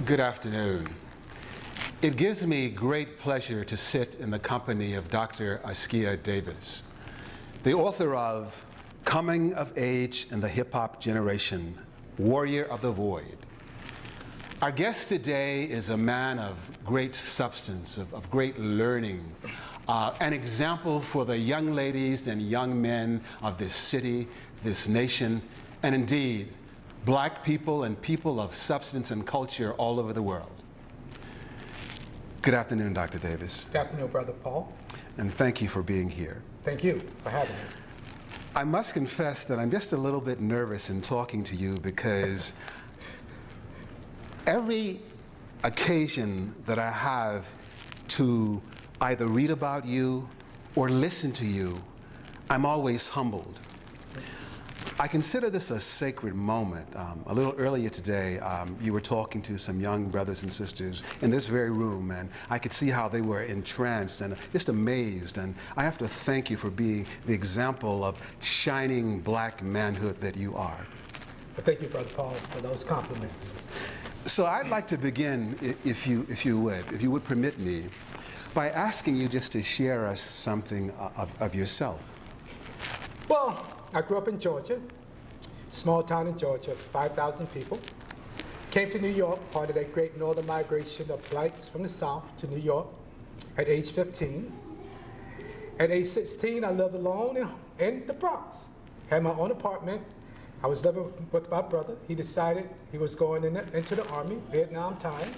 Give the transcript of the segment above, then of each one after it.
Good afternoon. It gives me great pleasure to sit in the company of Dr. Askia Davis, the author of Coming of Age in the Hip Hop Generation, Warrior of the Void. Our guest today is a man of great substance, of great learning, an example for the young ladies and young men of this city, this nation, and indeed, Black people and people of substance and culture all over the world. Good afternoon, Dr. Davis. Good afternoon, Brother Paul. And thank you for being here. Thank you for having me. I must confess that I'm just a little bit nervous in talking to you because every occasion that I have to either read about you or listen to you, I'm always humbled. I consider this a sacred moment. A little earlier today, you were talking to some young brothers and sisters in this very room, and I could see how they were entranced and just amazed. And I have to thank you for being the example of shining Black manhood that you are. Well, thank you, Brother Paul, for those compliments. So I'd like to begin, if you would permit me, by asking you just to share us something of yourself. Well, I grew up in Georgia, small town in Georgia, 5,000 people. Came to New York, part of that great northern migration of Blacks from the South to New York at age 15. At age 16, I lived alone in the Bronx. Had my own apartment. I was living with my brother. He decided he was going into the Army, Vietnam time,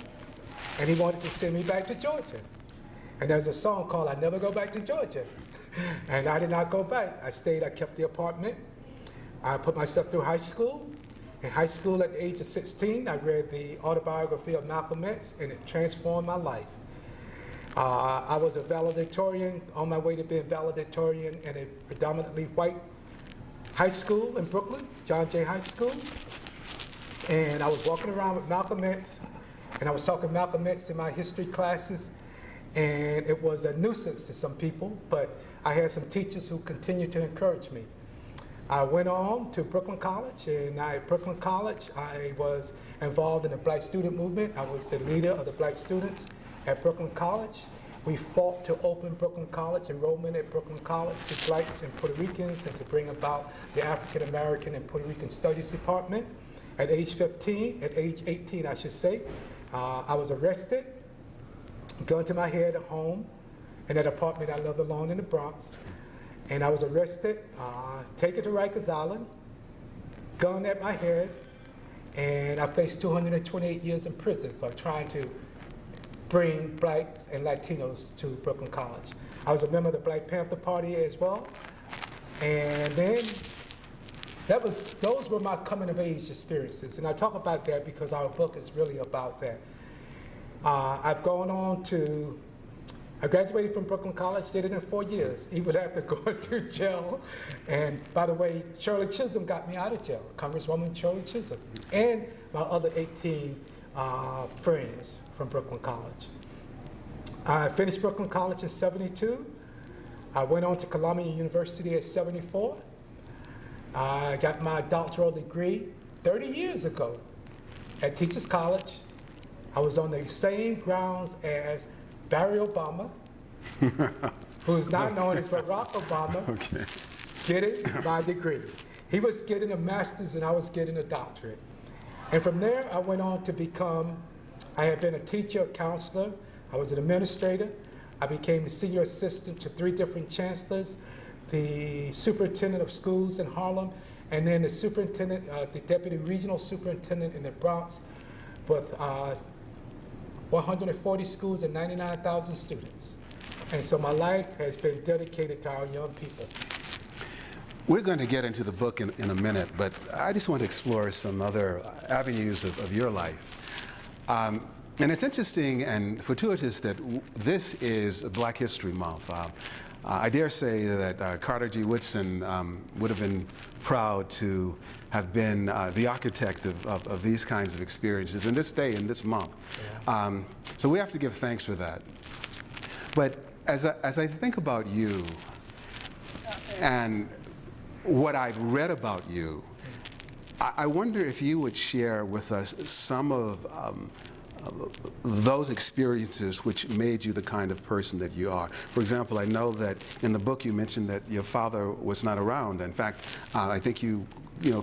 and he wanted to send me back to Georgia. And there's a song called I Never Go Back to Georgia. And I did not go back. I stayed, I kept the apartment. I put myself through high school. In high school at the age of 16, I read the autobiography of Malcolm X, and it transformed my life. I was a valedictorian, on my way to being valedictorian in a predominantly white high school in Brooklyn, John Jay High School. And I was walking around with Malcolm X, and I was talking Malcolm X in my history classes, and it was a nuisance to some people, but I had some teachers who continued to encourage me. I went on to Brooklyn College, and at Brooklyn College, I was involved in the Black student movement. I was the leader of the Black students at Brooklyn College. We fought to open Brooklyn College, enrollment at Brooklyn College to Blacks and Puerto Ricans, and to bring about the African American and Puerto Rican Studies Department. At age 18, I should say, I was arrested, gun to my head at home, in that apartment I lived alone in the Bronx. And I was arrested, taken to Rikers Island, gun at my head, and I faced 228 years in prison for trying to bring Blacks and Latinos to Brooklyn College. I was a member of the Black Panther Party as well. And then those were my coming of age experiences. And I talk about that because our book is really about that. I've gone on to, I graduated from Brooklyn College, did it in 4 years, even after going to jail. And by the way, Shirley Chisholm got me out of jail, Congresswoman Shirley Chisholm, and my other 18 friends from Brooklyn College. I finished Brooklyn College in '72. I went on to Columbia University at '74. I got my doctoral degree 30 years ago at Teachers College. I was on the same grounds as Barry Obama, who's now known as Barack Obama, getting my degree. He was getting a master's and I was getting a doctorate. And from there, I went on to become, I had been a teacher, a counselor, I was an administrator. I became a senior assistant to 3 different chancellors, the superintendent of schools in Harlem, and then the superintendent, the deputy regional superintendent in the Bronx, with 140 schools and 99,000 students. And so my life has been dedicated to our young people. We're going to get into the book in a minute, but I just want to explore some other avenues of your life. And it's interesting and fortuitous that this is Black History Month. I dare say that Carter G. Woodson would have been proud to have been the architect of these kinds of experiences in this day, in this month. Yeah. So we have to give thanks for that. But as I think about you and what I've read about you, I wonder if you would share with us some of those experiences which made you the kind of person that you are. For example, I know that in the book you mentioned that your father was not around. In fact, I think you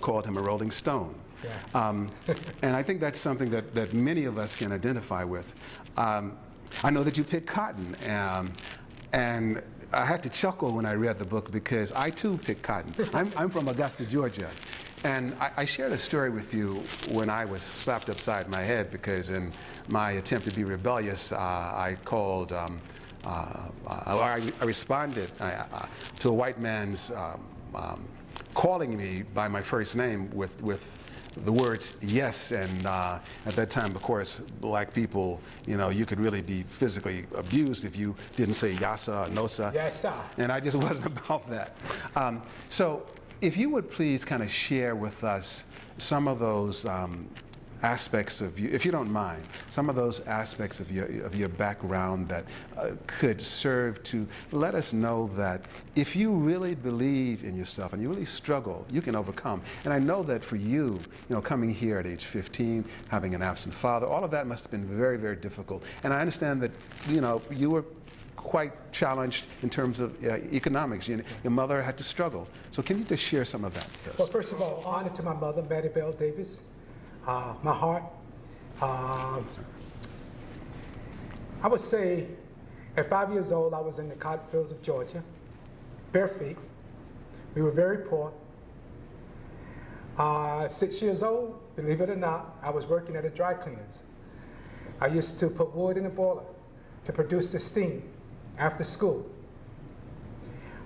called him a Rolling Stone. Yeah. And I think that's something that many of us can identify with. I know that you picked cotton, and I had to chuckle when I read the book because I too picked cotton. I'm from Augusta, Georgia. And I shared a story with you when I was slapped upside my head because in my attempt to be rebellious, I called, I responded to a white man's calling me by my first name with the words yes, and at that time, of course, black people, you could really be physically abused if you didn't say yasa or nosa. Yes, sir. And I just wasn't about that. So if you would please kind of share with us some of those aspects of you, if you don't mind, some of those aspects of your background that could serve to let us know that if you really believe in yourself and you really struggle, you can overcome. And I know that for you, coming here at age 15, having an absent father, all of that must have been very, very difficult. And I understand that, you were quite challenged in terms of economics. Your mother had to struggle. So can you just share some of that with us? Well, first of all, honor to my mother, Davis. My heart. I would say at 5 years old, I was in the cotton fields of Georgia, bare feet. We were very poor. 6 years old, believe it or not, I was working at a dry cleaners. I used to put wood in a boiler to produce the steam after school.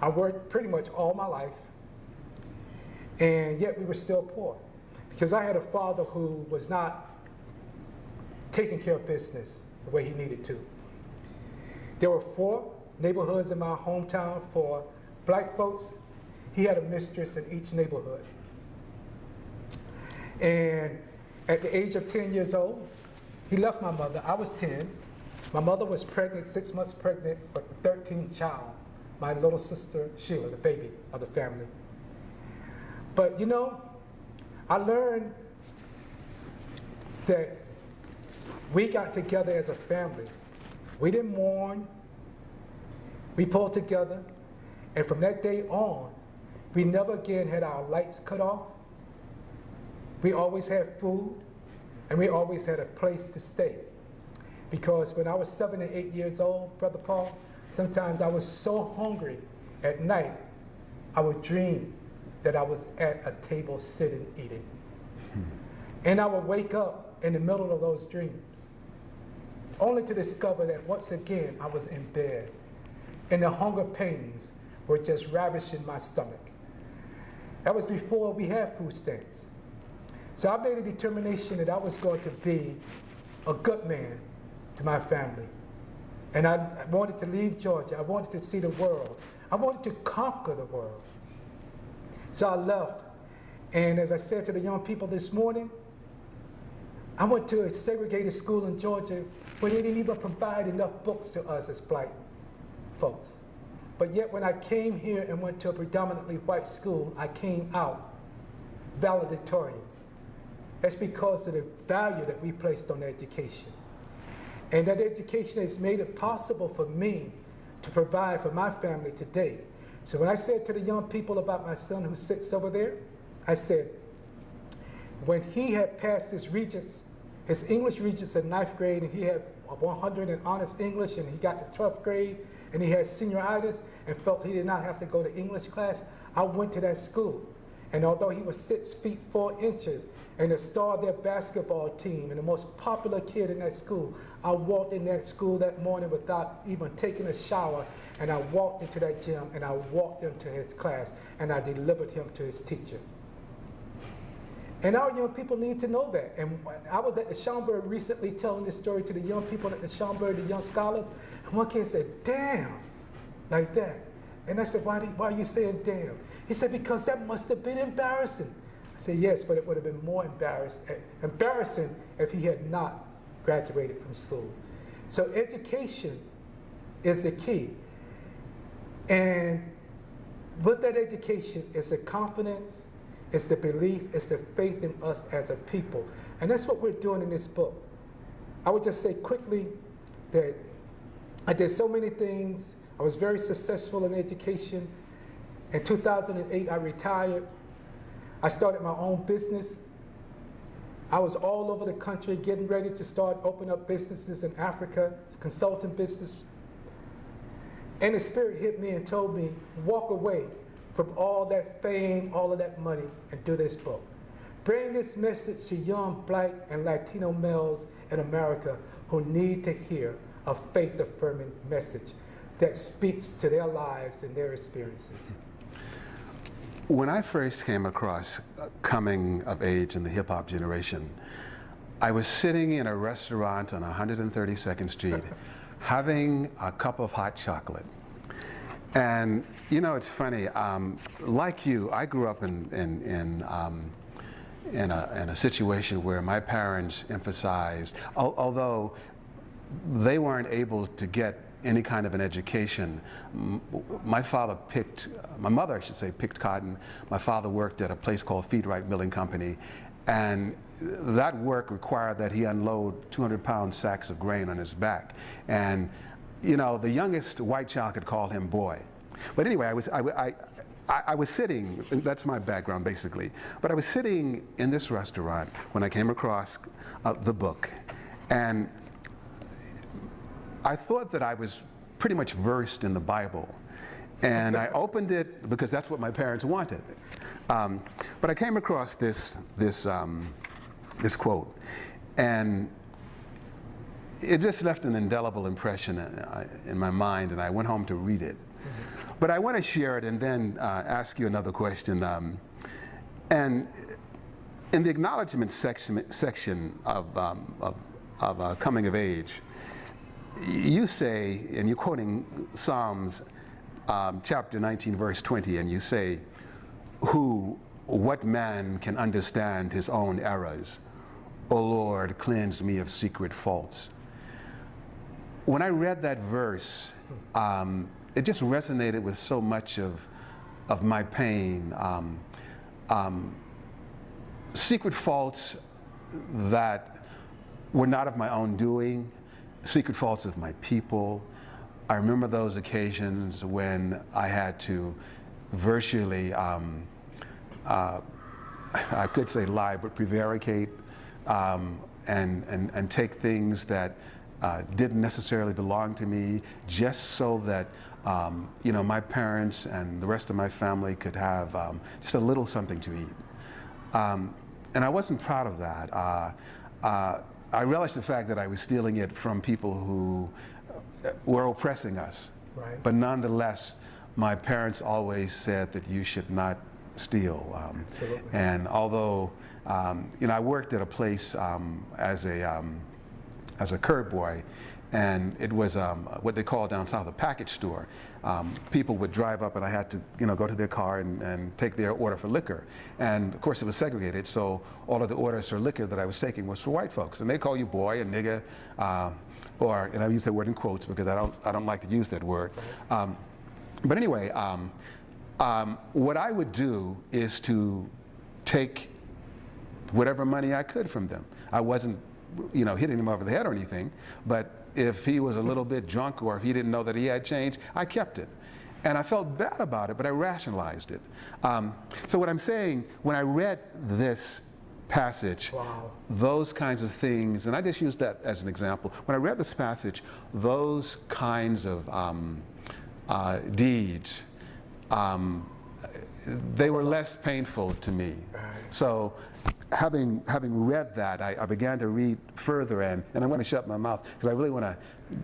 I worked pretty much all my life, and yet we were still poor. Because I had a father who was not taking care of business the way he needed to. There were 4 neighborhoods in my hometown for black folks. He had a mistress in each neighborhood. And at the age of 10 years old, he left my mother. I was 10. My mother was pregnant, 6 months pregnant with the 13th child, my little sister, Sheila, the baby of the family. But I learned that we got together as a family. We didn't mourn. We pulled together. And from that day on, we never again had our lights cut off. We always had food, and we always had a place to stay. Because when I was 7 and 8 years old, Brother Paul, sometimes I was so hungry at night, I would dream that I was at a table sitting eating. And I would wake up in the middle of those dreams, only to discover that once again I was in bed, and the hunger pains were just ravishing my stomach. That was before we had food stamps. So I made a determination that I was going to be a good man to my family. And I wanted to leave Georgia. I wanted to see the world. I wanted to conquer the world. So I left, and as I said to the young people this morning, I went to a segregated school in Georgia where they didn't even provide enough books to us as black folks. But yet when I came here and went to a predominantly white school, I came out valedictorian. That's because of the value that we placed on education. And that education has made it possible for me to provide for my family today. So when I said to the young people about my son who sits over there, I said, when he had passed his regents, his English regents in 9th grade, and he had 100 in honors English, and he got to 12th grade, and he had senioritis, and felt he did not have to go to English class, I went to that school. And although he was 6 feet 4 inches, and the star of their basketball team, and the most popular kid in that school, I walked in that school that morning without even taking a shower, and I walked into that gym, and I walked him to his class, and I delivered him to his teacher. And our young people need to know that. And I was at the Schaumburg recently telling this story to the young people at the Schaumburg, the young scholars, and one kid said, damn, like that. And I said, why are you saying damn? He said, because that must have been embarrassing. I said, yes, but it would have been more embarrassing if he had not graduated from school. So education is the key. And with that education is a confidence It's the belief, it's the faith in us as a people. And that's what we're doing in this book. I would just say quickly that I did so many things. I was very successful in education. In 2008, I retired. I started my own business. I was all over the country getting ready to start opening up businesses in Africa, consulting business. And the Spirit hit me and told me, walk away from all that fame, all of that money, and do this book. Bring this message to young Black and Latino males in America who need to hear a faith-affirming message that speaks to their lives and their experiences. When I first came across coming of age in the hip-hop generation, I was sitting in a restaurant on 132nd Street having a cup of hot chocolate. And you know, it's funny, like you, I grew up in a situation where my parents emphasized, although they weren't able to get any kind of an education. My mother, I should say, picked cotton. My father worked at a place called Feedright Milling Company, and that work required that he unload 200-pound sacks of grain on his back. And you know, the youngest white child could call him boy. But anyway, I was sitting, that's my background basically, but I was sitting in this restaurant when I came across the book, and I thought that I was pretty much versed in the Bible, and I opened it because that's what my parents wanted. But I came across this quote, and it just left an indelible impression in my mind, and I went home to read it. But I want to share it and then ask you another question. And in the acknowledgement section of coming of age, you say, and you're quoting Psalms chapter 19, verse 20, and you say, what man can understand his own errors? O Lord, cleanse me of secret faults. When I read that verse, it just resonated with so much of my pain. Secret faults that were not of my own doing, secret faults of my people. I remember those occasions when I had to virtually, I could say lie, but prevaricate and take things that didn't necessarily belong to me, just so that you know, my parents and the rest of my family could have just a little something to eat. And I wasn't proud of that. I relished the fact that I was stealing it from people who were oppressing us. Right. But nonetheless, my parents always said that you should not steal. Absolutely. And although, you know, I worked at a place as a curb boy, and it was what they call down south a package store. People would drive up and I had to, you know, go to their car and take their order for liquor. And of course it was segregated, so all of the orders for liquor that I was taking was for white folks. And they call you boy and nigger, or, and I use that word in quotes because I don't like to use that word. But anyway, what I would do is to take whatever money I could from them. I wasn't, you know, hitting him over the head or anything, but if he was a little bit drunk or if he didn't know that he had change, I kept it. And I felt bad about it, but I rationalized it. So what I'm saying, when I read this passage, wow, those kinds of things, and I just use that as an example, when I read this passage, those kinds of deeds, they were less painful to me. Right. So having read that, I began to read further, and I'm going to shut my mouth because I really want to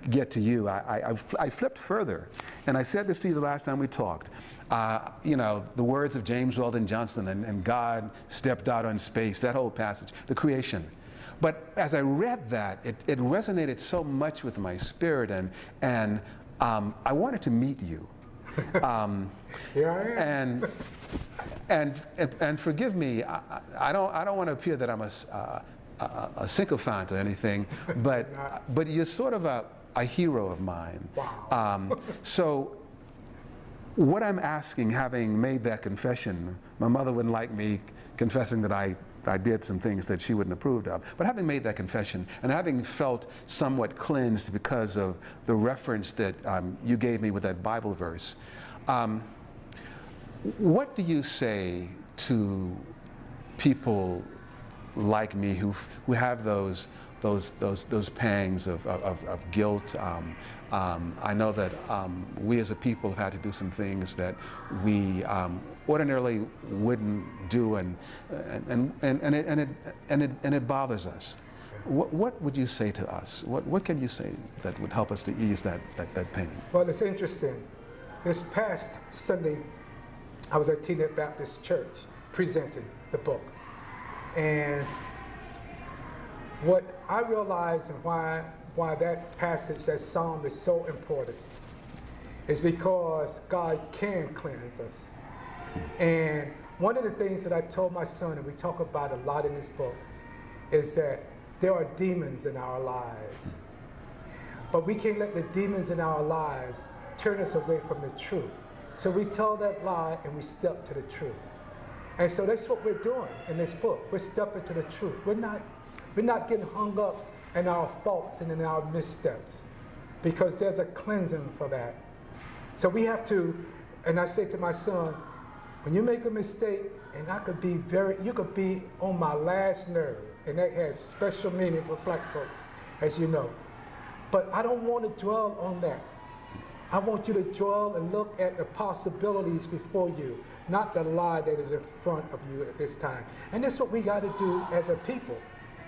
get to you. I flipped further, and I said this to you the last time we talked. You know, the words of James Weldon Johnson, and God stepped out on space, that whole passage, the creation. But as I read that, it resonated so much with my spirit, and I wanted to meet you. Here I am. And forgive me, I don't want to appear that I'm a sycophant or anything, but you're sort of a hero of mine. Wow. So what I'm asking, having made that confession, my mother wouldn't like me confessing that I did some things that she wouldn't approve of. But having made that confession and having felt somewhat cleansed because of the reference that you gave me with that Bible verse, what do you say to people like me who have those pangs of guilt? I know that we as a people have had to do some things that we ordinarily wouldn't do, and it bothers us. What would you say to us? What can you say that would help us to ease that pain? Well, it's interesting. This past Sunday, I was at T-Net Baptist Church presenting the book. And what I realized and why that passage, that psalm is so important is because God can cleanse us. And one of the things that I told my son, and we talk about a lot in this book, is that there are demons in our lives. But we can't let the demons in our lives turn us away from the truth. So we tell that lie and we step to the truth. And so that's what we're doing in this book. We're stepping to the truth. We're not getting hung up in our faults and in our missteps, because there's a cleansing for that. So we have to, and I say to my son, when you make a mistake, and you could be on my last nerve, and that has special meaning for black folks, as you know. But I don't want to dwell on that. I want you to dwell and look at the possibilities before you, not the lie that is in front of you at this time. And that's what we got to do as a people.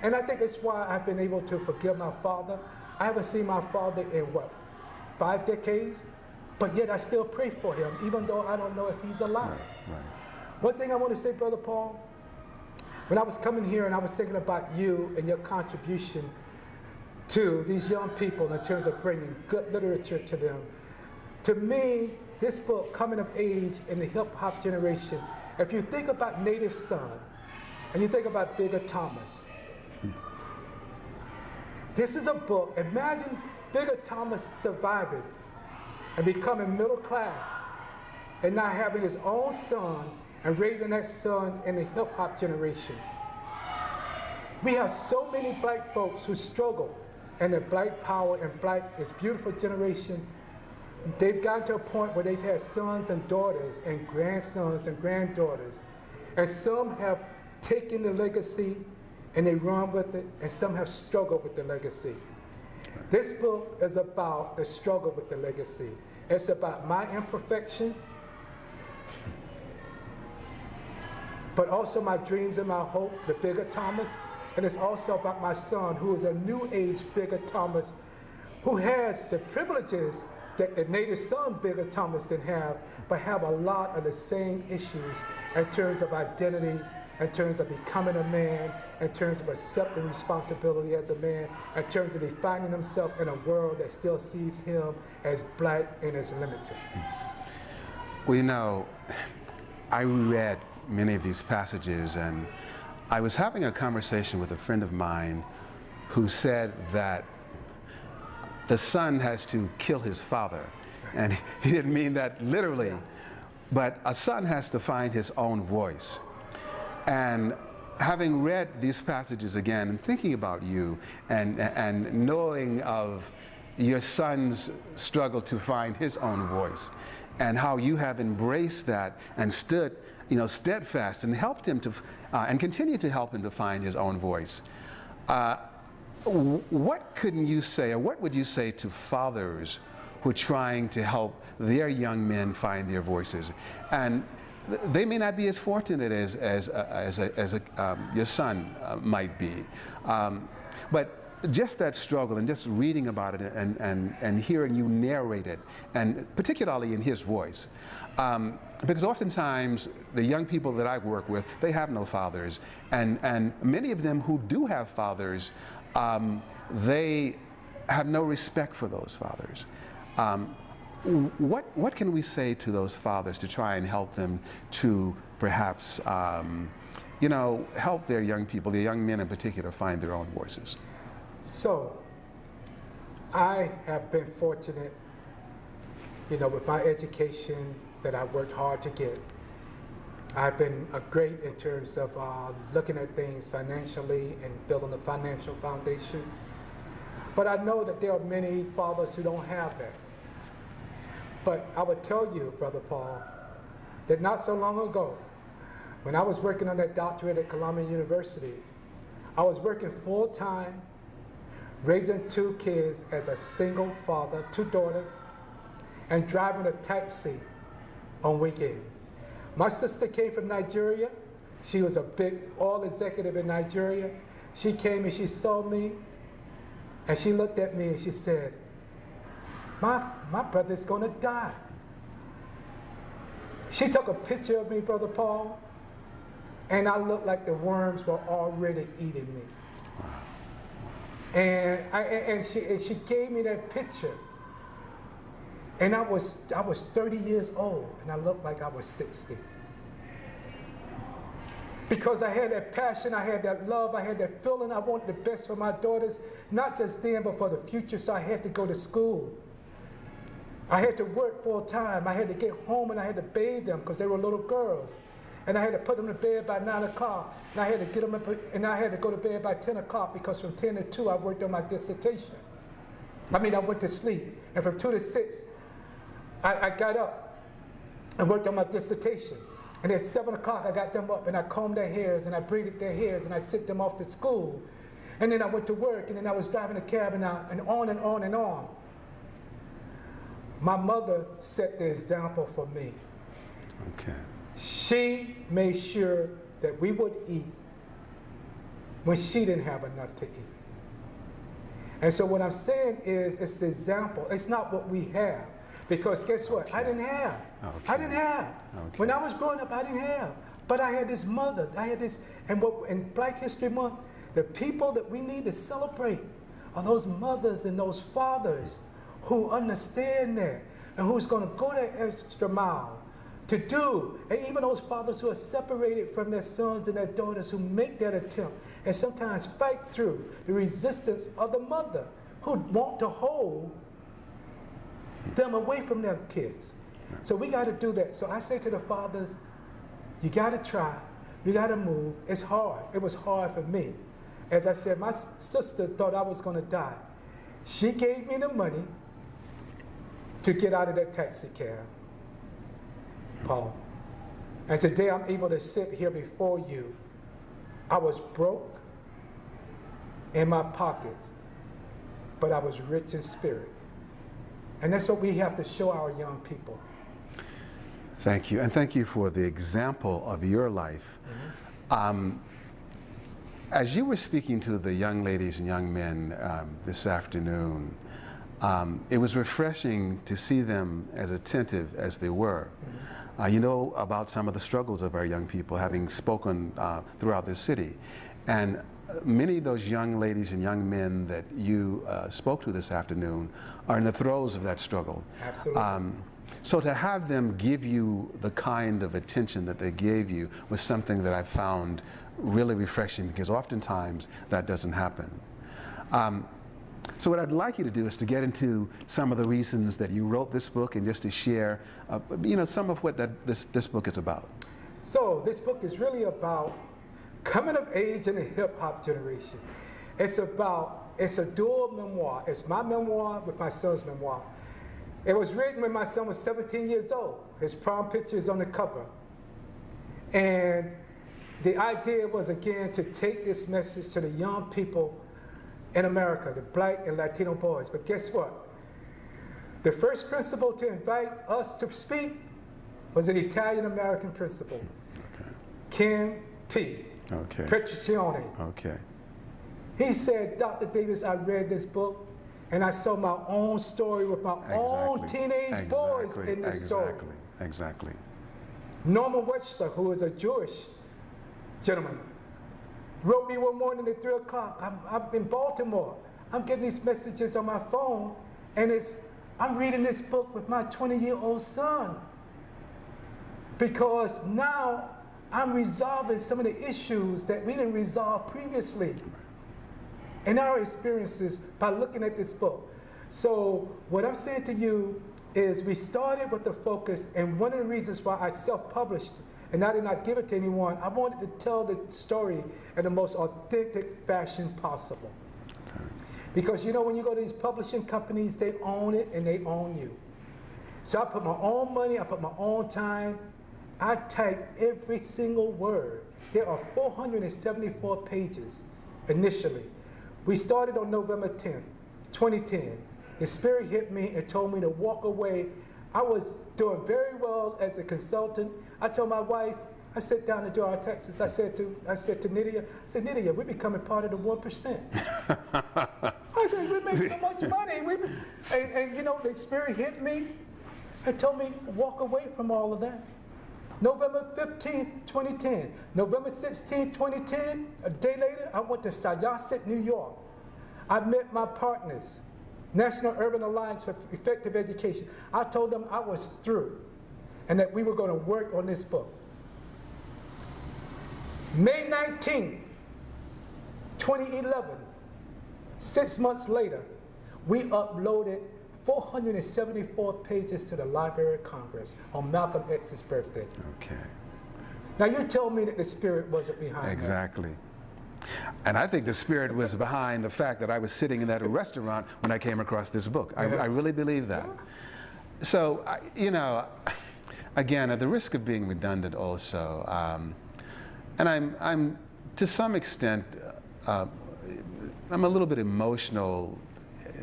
And I think that's why I've been able to forgive my father. I haven't seen my father in, 5 decades? But yet I still pray for him, even though I don't know if he's alive. Right. One thing I want to say, Brother Paul, when I was coming here and I was thinking about you and your contribution to these young people in terms of bringing good literature to them, to me, this book, Coming of Age in the Hip Hop Generation, if you think about Native Son and you think about Bigger Thomas, this is a book. Imagine Bigger Thomas surviving and becoming middle class and not having his own son and raising that son in the hip hop generation. We have so many black folks who struggle in the black power and black, this beautiful generation. They've gotten to a point where they've had sons and daughters and grandsons and granddaughters. And some have taken the legacy and they run with it, and some have struggled with the legacy. This book is about the struggle with the legacy. It's about my imperfections, but also my dreams and my hope, the Bigger Thomas. And it's also about my son, who is a new age Bigger Thomas, who has the privileges that the Native Son Bigger Thomas didn't have, but have a lot of the same issues in terms of identity, in terms of becoming a man, in terms of accepting responsibility as a man, in terms of defining himself in a world that still sees him as black and as limited. Well, you know, I read many of these passages, and I was having a conversation with a friend of mine who said that the son has to kill his father. And he didn't mean that literally, but a son has to find his own voice. And having read these passages again and thinking about you and knowing of your son's struggle to find his own voice and how you have embraced that and stood, steadfast and helped him to, and continue to help him to find his own voice. What couldn't you say, or what would you say to fathers who are trying to help their young men find their voices? And they may not be as fortunate as your son might be. But just that struggle and just reading about it and hearing you narrate it, and particularly in his voice. Because oftentimes the young people that I work with, they have no fathers. And many of them who do have fathers, they have no respect for those fathers. What can we say to those fathers to try and help them to perhaps, help their young people, their young men in particular, find their own voices? So, I have been fortunate, with my education that I worked hard to get. I've been great in terms of looking at things financially and building a financial foundation. But I know that there are many fathers who don't have that. But I would tell you, Brother Paul, that not so long ago, when I was working on that doctorate at Columbia University, I was working full-time, raising 2 kids as a single father, 2 daughters, and driving a taxi on weekends. My sister came from Nigeria. She was a big oil executive in Nigeria. She came and she saw me, and she looked at me and she said, my brother's gonna die. She took a picture of me, Brother Paul, and I looked like the worms were already eating me. And she gave me that picture. And I was 30 years old, and I looked like I was 60. Because I had that passion, I had that love, I had that feeling. I wanted the best for my daughters, not just then, but for the future, so I had to go to school. I had to work full time. I had to get home and I had to bathe them because they were little girls. And I had to put them to bed by 9 o'clock. And I had to get them up, and I had to go to bed by 10 o'clock because from 10 to 2 I worked on my dissertation. I went to sleep. And from 2 to 6, I got up and worked on my dissertation. And at 7 o'clock I got them up and I combed their hairs and I braided their hairs and I sent them off to school. And then I went to work and then I was driving a cab and on and on and on. My mother set the example for me. Okay. She made sure that we would eat when she didn't have enough to eat. And so what I'm saying is, it's the example. It's not what we have. Because guess what? Okay. I didn't have. Okay. I didn't have. Okay. When I was growing up, I didn't have. But I had this mother. I had this, and in Black History Month, the people that we need to celebrate are those mothers and those fathers who understand that and who's going to go that extra mile to do. And even those fathers who are separated from their sons and their daughters who make that attempt and sometimes fight through the resistance of the mother who want to hold them away from their kids. So we got to do that. So I say to the fathers, you got to try, you got to move. It's hard. It was hard for me. As I said, my sister thought I was going to die. She gave me the money to get out of that taxi cab, Paul. And today I'm able to sit here before you. I was broke in my pockets, but I was rich in spirit. And that's what we have to show our young people. Thank you, and thank you for the example of your life. Mm-hmm. As you were speaking to the young ladies and young men this afternoon, it was refreshing to see them as attentive as they were. Mm-hmm. You know about some of the struggles of our young people, having spoken throughout this city. And many of those young ladies and young men that you spoke to this afternoon are in the throes of that struggle. Absolutely. So to have them give you the kind of attention that they gave you was something that I found really refreshing, because oftentimes that doesn't happen. So what I'd like you to do is to get into some of the reasons that you wrote this book and just to share some of what this book is about. So this book is really about coming of age in the hip-hop generation. It's a dual memoir. It's my memoir with my son's memoir. It was written when my son was 17 years old. His prom picture is on the cover. And the idea was, again, to take this message to the young people in America, the Black and Latino boys. But guess what? The first principal to invite us to speak was an Italian-American principal, okay. Kim P. Okay. Petruccioni. Okay. He said, Dr. Davis, I read this book and I saw my own story with my own teenage boys in this story. Exactly. Norman Webster, who is a Jewish gentleman, wrote me one morning at 3 o'clock. I'm in Baltimore. I'm getting these messages on my phone, and I'm reading this book with my 20-year-old son, because now I'm resolving some of the issues that we didn't resolve previously in our experiences by looking at this book. So what I'm saying to you is we started with the focus, and one of the reasons why I self-published and I did not give it to anyone, I wanted to tell the story in the most authentic fashion possible. Okay. Because you know, when you go to these publishing companies, they own it and they own you. So I put my own money, I put my own time, I typed every single word. There are 474 pages initially. We started on November 10th, 2010. The Spirit hit me and told me to walk away. I was doing very well as a consultant. I told my wife, I sat down in Dallas, Texas. I said to Nydia, Nydia, we're becoming part of the 1%. I said, we make so much money. And you know, the Spirit hit me and told me to walk away from all of that. November 15th, 2010. November 16th, 2010, a day later, I went to Syosset, New York. I met my partners, National Urban Alliance for Effective Education. I told them I was through and that we were going to work on this book. May 19th, 2011, 6 months later, we uploaded 474 pages to the Library of Congress on Malcolm X's birthday. Okay. Now you tell me that the Spirit wasn't behind that. Exactly. And I think the Spirit was behind the fact that I was sitting in that restaurant when I came across this book. I really believe that. So, you know, again, at the risk of being redundant also, and I'm to some extent, I'm a little bit emotional,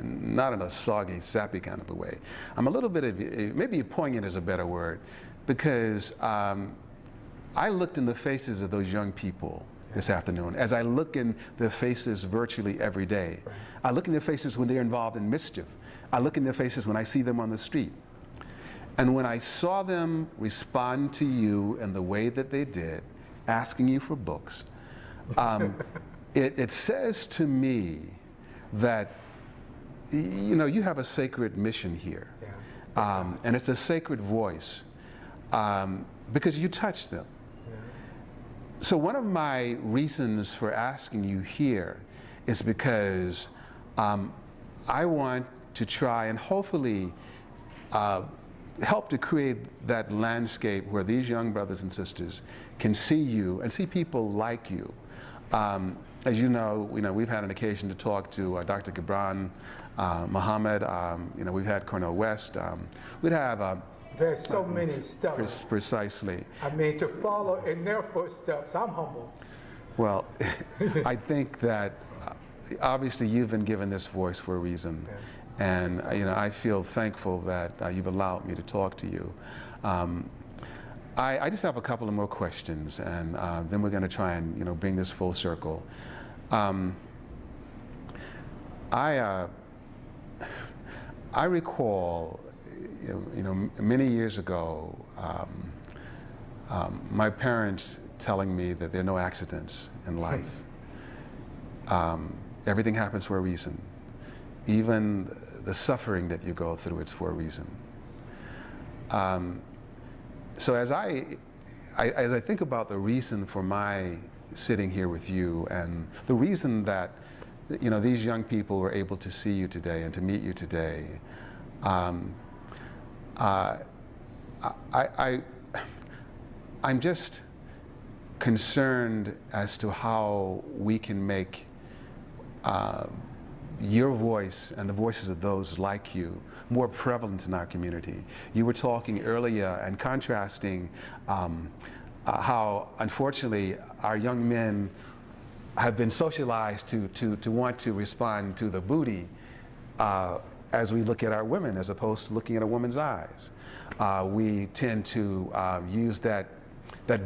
not in a soggy, sappy kind of a way. I'm a little bit of, maybe poignant is a better word, because I looked in the faces of those young people this afternoon, as I look in their faces virtually every day. Right. I look in their faces when they're involved in mischief. I look in their faces when I see them on the street. And when I saw them respond to you in the way that they did, asking you for books, it says to me that, you know, you have a sacred mission here. Yeah. And it's a sacred voice because you touch them. So one of my reasons for asking you here is because I want to try and hopefully help to create that landscape where these young brothers and sisters can see you and see people like you. As you know, we've had an occasion to talk to Dr. Gibran Muhammad. We've had Cornel West. We'd have there's so many steps. Precisely. I mean, to follow in their footsteps, I'm humble. Well, I think that obviously you've been given this voice for a reason. Yeah. And I feel thankful that you've allowed me to talk to you. I just have a couple of more questions, and then we're going to try and bring this full circle. I recall, many years ago, my parents telling me that there are no accidents in life. Everything happens for a reason. Even the suffering that you go through, it's for a reason. So as I think about the reason for my sitting here with you, and the reason that these young people were able to see you today and to meet you today, I'm just concerned as to how we can make your voice and the voices of those like you more prevalent in our community. You were talking earlier and contrasting how, unfortunately, our young men have been socialized to want to respond to the booty as we look at our women, as opposed to looking at a woman's eyes. We tend to use that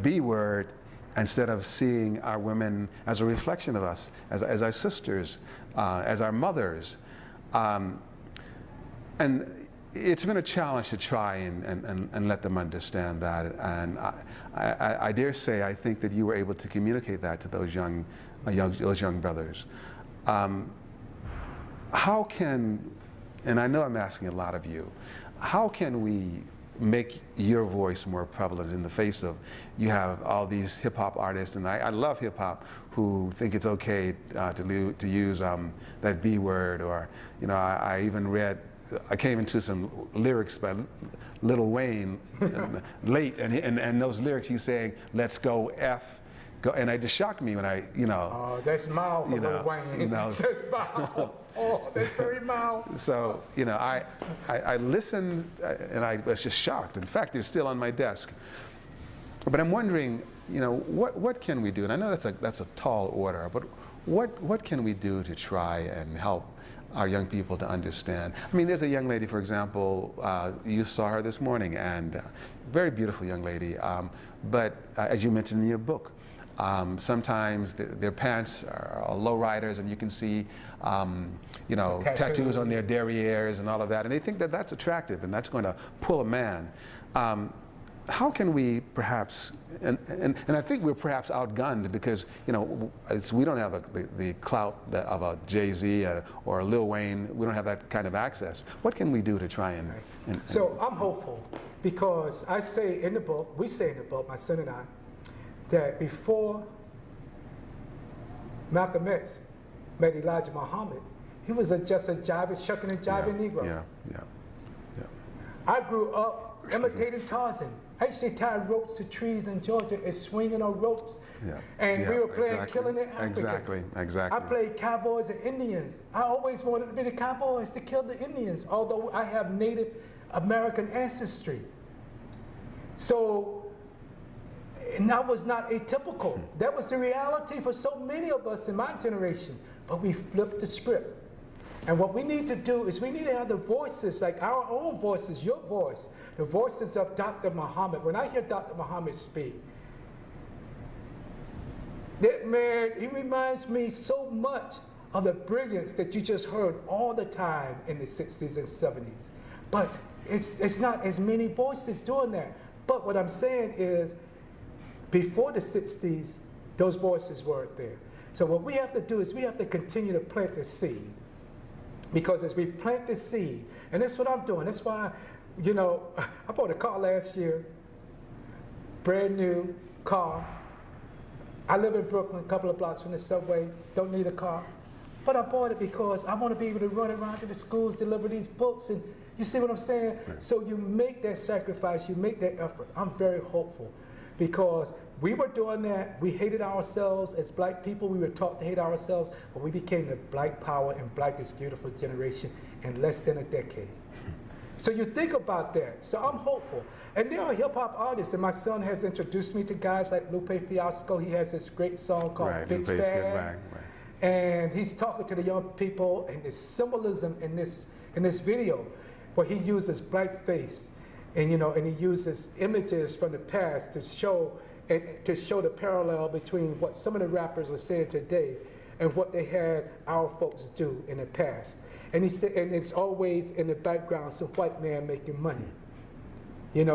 B word instead of seeing our women as a reflection of us, as our sisters, as our mothers. And it's been a challenge to try and let them understand that. And I dare say, I think that you were able to communicate that to those young brothers. How can, and I know I'm asking a lot of you, how can we make your voice more prevalent in the face of, you have all these hip hop artists, and I love hip hop, who think it's okay to use that B word, or I even read I came into some lyrics by Lil Wayne late, and those lyrics he's saying, "Let's go F." Go, and it just shocked me when I, Oh, that's mild for Lil Wayne. That's mild. Oh, that's very mild. So, I listened, and I was just shocked. In fact, it's still on my desk. But I'm wondering, what can we do? And I know that's a tall order, but what can we do to try and help our young people to understand? I mean, there's a young lady, for example, you saw her this morning, and very beautiful young lady, but as you mentioned in your book, sometimes their pants are lowriders, and you can see, tattoos on their derrieres and all of that, and they think that that's attractive and that's going to pull a man. How can we perhaps, and I think we're perhaps outgunned because we don't have the clout of a Jay-Z or a Lil Wayne. We don't have that kind of access. What can we do to try and So I'm hopeful because we say in the book, my son and I, that before Malcolm X met Elijah Muhammad, he was just a shucking and jiving Negro. I grew up imitating Tarzan. I used to tie ropes to trees in Georgia and swinging on ropes. And we were playing Killing the Africans. Exactly. I played cowboys and Indians. I always wanted to be the cowboys to kill the Indians, although I have Native American ancestry. So, and that was not atypical. That was the reality for so many of us in my generation. But we flipped the script. And what we need to do is we need to have the voices, like our own voices, your voice, the voices of Dr. Muhammad. When I hear Dr. Muhammad speak, that man, he reminds me so much of the brilliance that you just heard all the time in the 60s and 70s. But it's not as many voices doing that. But what I'm saying is, before the 60s, those voices weren't there. So what we have to do is we have to continue to plant the seed. Because as we plant the seed, and that's what I'm doing. That's why, I bought a car last year, brand new car. I live in Brooklyn, a couple of blocks from the subway, don't need a car. But I bought it because I want to be able to run around to the schools, deliver these books, and you see what I'm saying? Right. So you make that sacrifice, you make that effort. I'm very hopeful. Because we were doing that, we hated ourselves as black people, we were taught to hate ourselves, but we became the black power and black is beautiful generation in less than a decade. So you think about that, so I'm hopeful. And there are hip hop artists, and my son has introduced me to guys like Lupe Fiasco. He has this great song called Bitch Bad. And he's talking to the young people, and there's symbolism in this video where he uses blackface. And and he uses images from the past to show the parallel between what some of the rappers are saying today and what they had our folks do in the past. And he said, and it's always in the background some white man making money.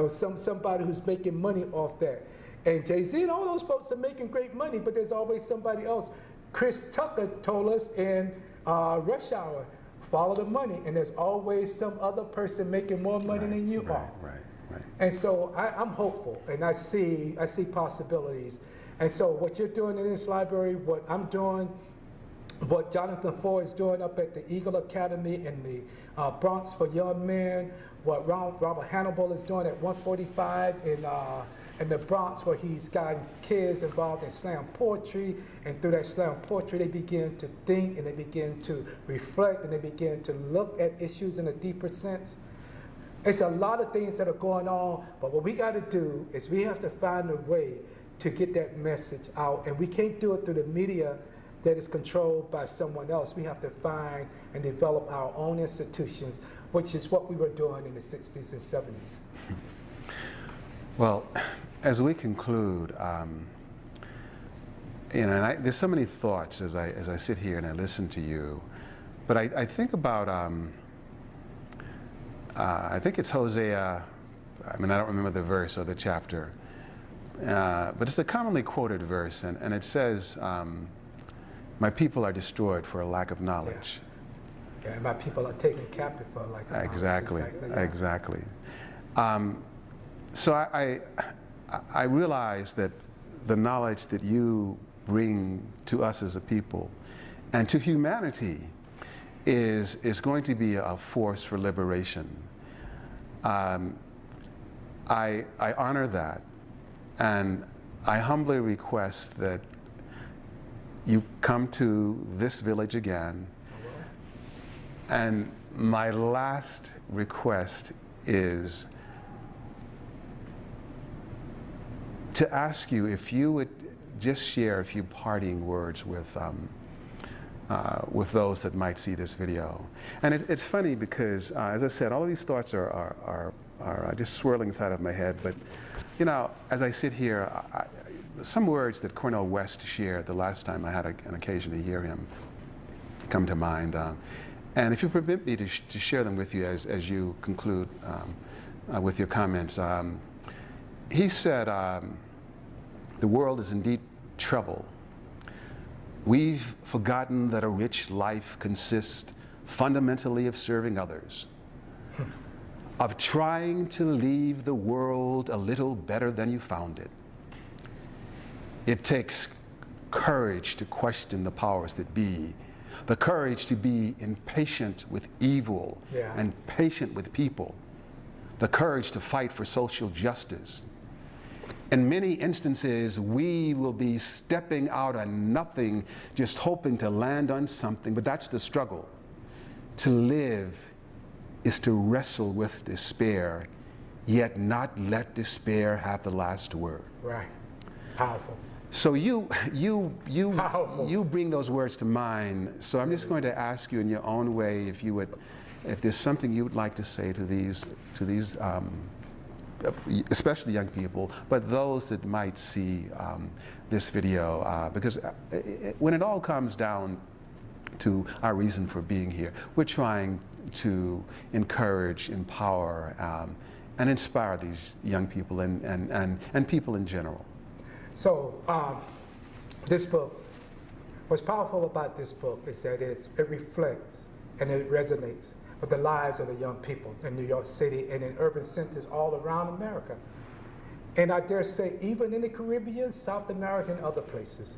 Somebody who's making money off that. And Jay-Z and all those folks are making great money, but there's always somebody else. Chris Tucker told us in Rush Hour, follow the money, and there's always some other person making more money than you are. Right. And so I'm hopeful, and I see possibilities. And so what you're doing in this library, what I'm doing, what Jonathan Ford is doing up at the Eagle Academy in the Bronx for young men, what Robert Hannibal is doing at 145 in the Bronx, where he's gotten kids involved in slam poetry, and through that slam poetry they begin to think and they begin to reflect and they begin to look at issues in a deeper sense. It's a lot of things that are going on, but what we got to do is we have to find a way to get that message out, and we can't do it through the media that is controlled by someone else. We have to find and develop our own institutions, which is what we were doing in the 60s and 70s. Well, as we conclude, there's so many thoughts as I sit here and I listen to you, but I think about, I think it's Hosea, I don't remember the verse or the chapter, but it's a commonly quoted verse, and it says, my people are destroyed for a lack of knowledge. Yeah, and my people are taken captive for a lack of knowledge. Exactly. So I realize that the knowledge that you bring to us as a people and to humanity is going to be a force for liberation. I honor that, and I humbly request that you come to this village again. And my last request is to ask you if you would just share a few parting words with those that might see this video. And it's funny because, as I said, all of these thoughts are just swirling inside of my head. But, you know, as I sit here, some words that Cornel West shared the last time I had an occasion to hear him come to mind. And if you permit me to share them with you as you conclude with your comments. He said, the world is in deep trouble. We've forgotten that a rich life consists fundamentally of serving others, of trying to leave the world a little better than you found it. It takes courage to question the powers that be, the courage to be impatient with evil and patient with people, the courage to fight for social justice. In many instances, we will be stepping out on nothing, just hoping to land on something, but that's the struggle. To live is to wrestle with despair, yet not let despair have the last word. Right. Powerful. So you bring those words to mind. So I'm just going to ask you in your own way if there's something you would like to say to these especially young people, but those that might see this video, because when it all comes down to our reason for being here, we're trying to encourage, empower, and inspire these young people and people in general. So this book, what's powerful about this book is that it reflects and it resonates with the lives of the young people in New York City and in urban centers all around America. And I dare say even in the Caribbean, South America, and other places.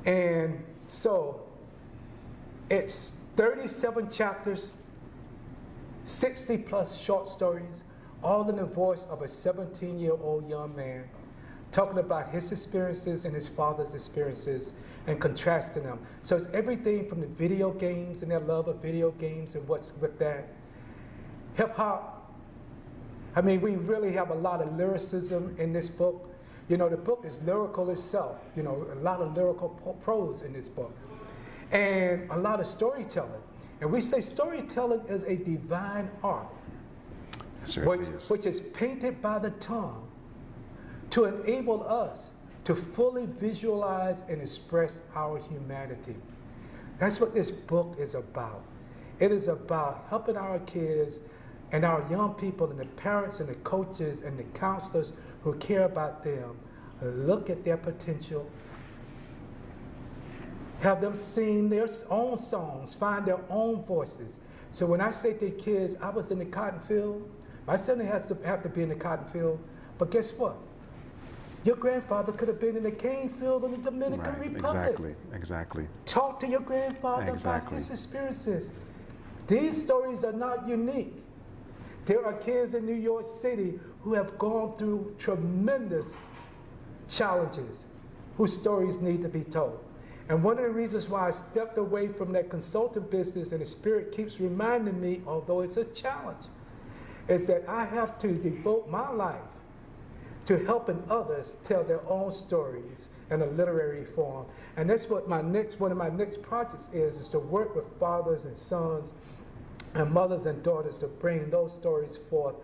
And so it's 37 chapters, 60 plus short stories, all in the voice of a 17-year-old young man, talking about his experiences and his father's experiences and contrasting them. So it's everything from the video games and their love of video games and what's with that. Hip hop. I mean, we really have a lot of lyricism in this book. You know, the book is lyrical itself. You know, a lot of lyrical prose in this book. And a lot of storytelling. And we say storytelling is a divine art, which is painted by the tongue to enable us to fully visualize and express our humanity. That's what this book is about. It is about helping our kids and our young people and the parents and the coaches and the counselors who care about them look at their potential, have them sing their own songs, find their own voices. So when I say to kids, I was in the cotton field, my son has to have to be in the cotton field, but guess what? Your grandfather could have been in the cane field in the Dominican Republic. Exactly. Talk to your grandfather about his experiences. These stories are not unique. There are kids in New York City who have gone through tremendous challenges, whose stories need to be told. And one of the reasons why I stepped away from that consulting business, and the Spirit keeps reminding me, although it's a challenge, is that I have to devote my life to helping others tell their own stories in a literary form. And that's what one of my next projects is to work with fathers and sons and mothers and daughters to bring those stories forth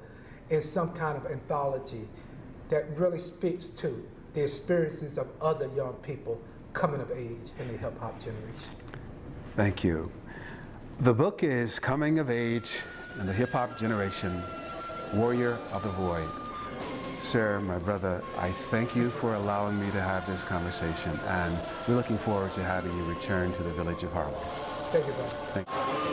in some kind of anthology that really speaks to the experiences of other young people coming of age in the hip hop generation. Thank you. The book is Coming of Age in the Hip Hop Generation, Warrior of the Void. Sir, my brother, I thank you for allowing me to have this conversation, and we're looking forward to having you return to the village of Harlem. Thank you, brother. Thank you.